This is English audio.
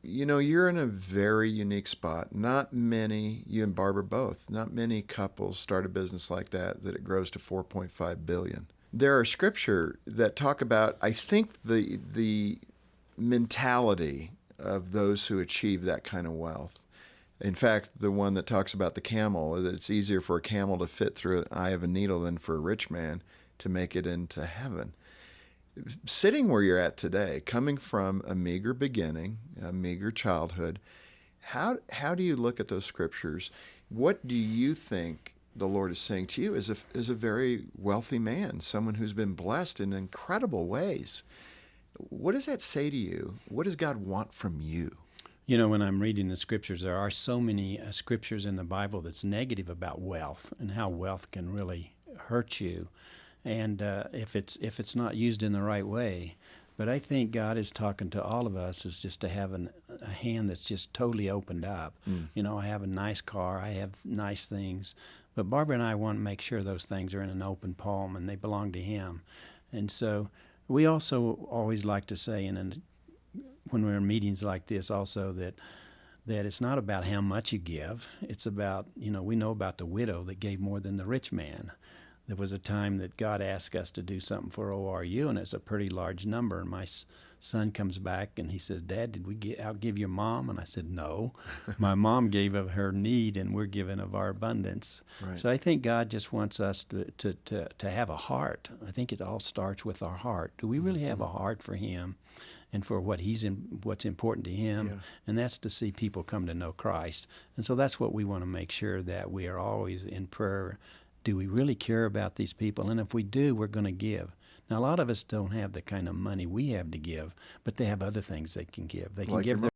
you're in a very unique spot. Not many, you and Barbara both, not many couples start a business like that it grows to 4.5 billion. There are scripture that talk about, I think, the mentality of those who achieve that kind of wealth. In fact, the one that talks about the camel, that it's easier for a camel to fit through an eye of a needle than for a rich man to make it into heaven. Sitting where you're at today, coming from a meager beginning, a meager childhood, how do you look at those scriptures? What do you think the Lord is saying to you as a very wealthy man, someone who's been blessed in incredible ways? What does that say to you? What does God want from you? When I'm reading the scriptures, there are so many scriptures in the Bible that's negative about wealth and how wealth can really hurt you, and if it's not used in the right way. But I think God is talking to all of us is just to have a hand that's just totally opened up. I have a nice car, I have nice things, but Barbara and I want to make sure those things are in an open palm and they belong to Him. And so we also always like to say, when we're in meetings like this also, that it's not about how much you give. It's about, we know about the widow that gave more than the rich man. There was a time that God asked us to do something for ORU, and it's a pretty large number. And my son comes back and he says, "Dad, did we outgive your mom?" And I said, "No, my mom gave of her need, and we're giving of our abundance." Right. So I think God just wants us to have a heart. I think it all starts with our heart. Do we really have a heart for Him and for what's important to Him? Yeah. And that's to see people come to know Christ. And so that's what we want to make sure, that we are always in prayer. Do we really care about these people? And if we do, we're going to give. Now, a lot of us don't have the kind of money we have to give, but they have other things they can give. They can Like give your their